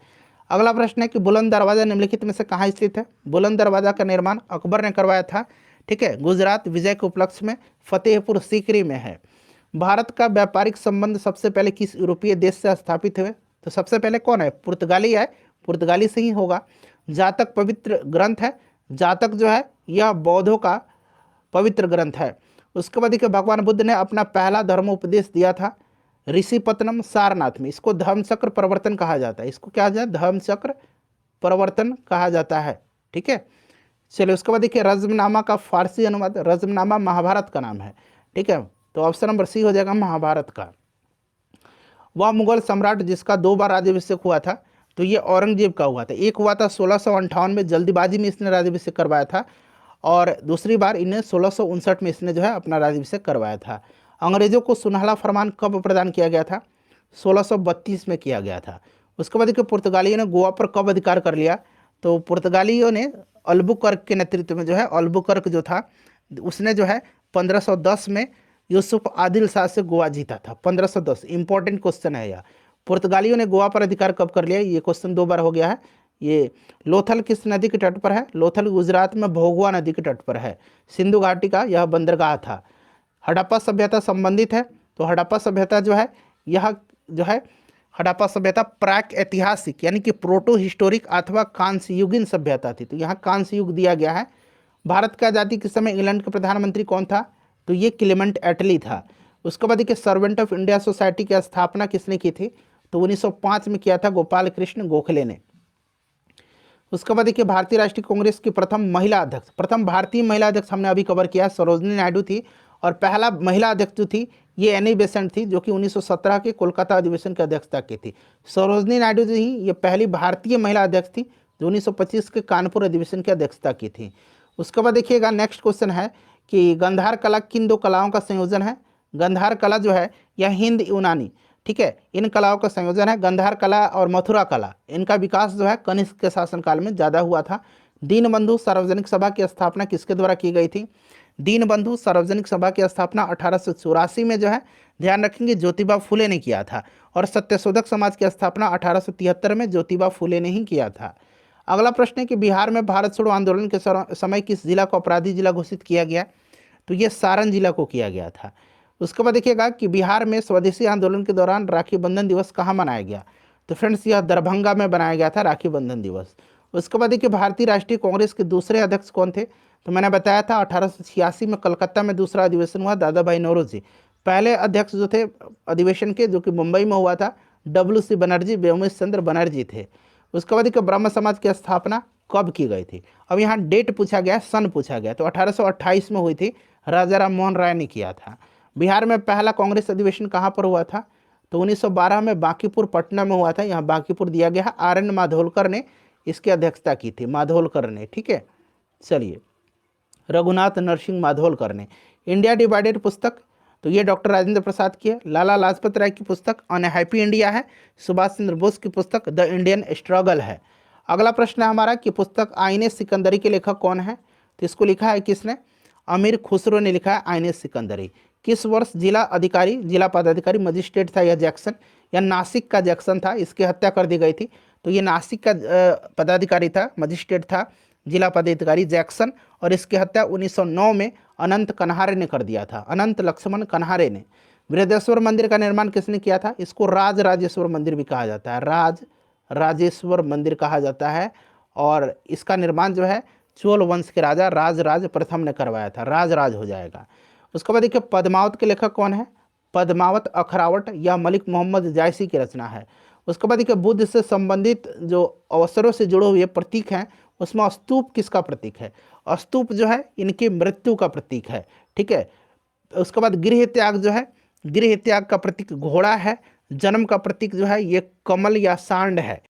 अगला प्रश्न है कि बुलंद दरवाजा निम्नलिखित में से कहाँ स्थित है? बुलंद दरवाजा का निर्माण अकबर ने करवाया था। ठीक है, गुजरात विजय के उपलक्ष्य में फतेहपुर सीकरी में है। भारत का व्यापारिक संबंध सबसे पहले किस यूरोपीय देश से स्थापित हुए? तो सबसे पहले कौन है? पुर्तगाली है, पुर्तगाली से ही होगा। जातक पवित्र ग्रंथ है, जातक जो है यह बौद्धों का पवित्र ग्रंथ है। उसके बाद देखिए भगवान बुद्ध ने अपना पहला धर्मोपदेश दिया था ऋषिपत्तनम सारनाथ में। इसको धर्मचक्र प्रवर्तन कहा जाता है, इसको क्या जाता है? धर्मचक्र प्रवर्तन कहा जाता है। ठीक है, चलिए उसके बाद देखिए रज़्मनामा का फारसी अनुवाद, रज़्मनामा महाभारत का नाम है। ठीक है, तो ऑप्शन नंबर सी हो जाएगा महाभारत का। वह मुगल सम्राट जिसका 2 बार राज्याभिषेक हुआ था? तो ये औरंगजेब का हुआ था। एक हुआ था 1658 में, जल्दीबाजी में इसने राज्याभिषेक करवाया था, और दूसरी बार इन्हें 1659 में इसने जो है अपना राज्याभिषेक करवाया था। अंग्रेजों को सुनहला फरमान कब प्रदान किया गया था? 1632 में किया गया था। उसके बाद देखिए पुर्तगालियों ने गोवा पर कब अधिकार कर लिया? तो पुर्तगालियों ने अल्बुकर्क के नेतृत्व में जो है, अल्बुकर्क जो था उसने जो है 1510 में यूसुफ आदिल शाह से गोवा जीता था। 1510, इंपॉर्टेंट क्वेश्चन है यह। पुर्तगालियों ने गोवा पर अधिकार कब कर लिया? ये क्वेश्चन 2 बार हो गया है। ये लोथल किस नदी के तट पर है? लोथल गुजरात में भोगवा नदी के तट पर है। सिंधु घाटी का यह बंदरगाह था। हड़प्पा सभ्यता संबंधित है, तो हड़प्पा सभ्यता जो है यह जो है हड़प्पा सभ्यता प्राक ऐतिहासिक यानी कि प्रोटो हिस्टोरिक अथवा कांस्य युगीन सभ्यता थी, तो यहाँ कांस्य युग दिया गया है। भारत की आज़ादी के समय इंग्लैंड के प्रधानमंत्री कौन था? तो ये क्लेमेंट एटली था। उसके बाद देखिए सर्वेंट ऑफ इंडिया सोसाइटी की स्थापना किसने की थी? तो 1905 में किया था गोपाल कृष्ण गोखले ने। उसके बाद देखिए भारतीय राष्ट्रीय कांग्रेस की प्रथम महिला अध्यक्ष, प्रथम भारतीय महिला अध्यक्ष हमने अभी कवर किया, सरोजनी नायडू थी। और पहला महिला अध्यक्ष जो थी ये एनी बेसेंट थी, जो कि 1917 के कोलकाता अधिवेशन की अध्यक्षता की थी। सरोजनी नायडू जी ही ये पहली भारतीय महिला अध्यक्ष थी जो 1925 के कानपुर अधिवेशन की अध्यक्षता की थी। उसके बाद देखिएगा नेक्स्ट क्वेश्चन है कि गंधार कला किन 2 कलाओं का संयोजन है? गंधार कला जो है यह हिंद यूनानी, ठीक है, इन कलाओं का संयोजन है। गंधार कला और मथुरा कला, इनका विकास जो है कनिष्क के शासनकाल में ज़्यादा हुआ था। दीनबंधु सार्वजनिक सभा की स्थापना किसके द्वारा की गई थी? दीनबंधु सार्वजनिक सभा की स्थापना 1884 में जो है ध्यान रखेंगे ज्योतिबा फुले ने किया था। और सत्यशोधक समाज की स्थापना 1873 में ज्योतिबा फुले ने ही किया था। अगला प्रश्न है कि बिहार में भारत छोड़ो आंदोलन के समय किस जिला को अपराधी जिला घोषित किया गया? तो ये सारण जिला को किया गया था। उसके बाद देखिएगा कि बिहार में स्वदेशी आंदोलन के दौरान राखी बंधन दिवस कहाँ मनाया गया? तो फ्रेंड्स यह दरभंगा में बनाया गया था राखी बंधन दिवस। उसके बाद देखिए भारतीय राष्ट्रीय कांग्रेस के दूसरे अध्यक्ष कौन थे? तो मैंने बताया था 1886 में कलकत्ता में दूसरा अधिवेशन हुआ, दादा भाई नौरोजी। पहले अध्यक्ष जो थे अधिवेशन के, जो कि मुंबई में हुआ था, WC बनर्जी, व्योमेश चंद्र बनर्जी थे। उसके बाद देखिए ब्रह्म समाज की स्थापना कब की गई थी। अब यहाँ डेट पूछा गया, सन पूछा गया, तो 1828 में हुई थी, राजा राम मोहन राय ने किया था। बिहार में पहला कांग्रेस अधिवेशन कहाँ पर हुआ था, तो 1912 में बांकीपुर पटना में हुआ था। यहाँ बांकीपुर दिया गया है, आर एन माधोलकर ने इसकी अध्यक्षता की थी, माधोलकर ने, ठीक है। चलिए, रघुनाथ नरसिंह माधोलकर ने। इंडिया डिवाइडेड पुस्तक, तो ये डॉक्टर राजेंद्र प्रसाद की है। लाला लाजपत राय की पुस्तक अन हैप्पी इंडिया है। सुभाष चंद्र बोस की पुस्तक द इंडियन स्ट्रगल है। अगला प्रश्न है हमारा कि पुस्तक आईने सिकंदरी के लेखक कौन है, तो इसको लिखा है किसने, अमीर खुसरो ने लिखा है आईने सिकंदरी। किस वर्ष जिला अधिकारी, जिला पदाधिकारी मजिस्ट्रेट था यह जैक्सन, या नासिक का जैक्सन था, इसकी हत्या कर दी गई थी। तो ये नासिक का पदाधिकारी था, मजिस्ट्रेट था, जिला पदाधिकारी जैक्सन, और इसकी हत्या 1909 में अनंत कन्हारे ने कर दिया था, अनंत लक्ष्मण कन्हारे ने। बृहदेश्वर मंदिर का निर्माण किसने किया था, इसको राज राजेश्वर मंदिर भी कहा जाता है, राज राजेश्वर मंदिर कहा जाता है। और इसका निर्माण जो है चोल वंश के राजा राज राज प्रथम ने करवाया था, राज राज हो जाएगा। उसके बाद देखिए पद्मावत के लेखक कौन है, पद्मावत अखरावट या मलिक मोहम्मद जायसी की रचना है। उसके बाद देखिए बुद्ध से संबंधित जो अवसरों से जुड़े हुए प्रतीक हैं, उसमें स्तूप किसका प्रतीक है, स्तूप जो है इनकी मृत्यु का प्रतीक है, ठीक है। उसके बाद गृह त्याग जो है, गृह त्याग का प्रतीक घोड़ा है। जन्म का प्रतीक जो है ये कमल या सांड है।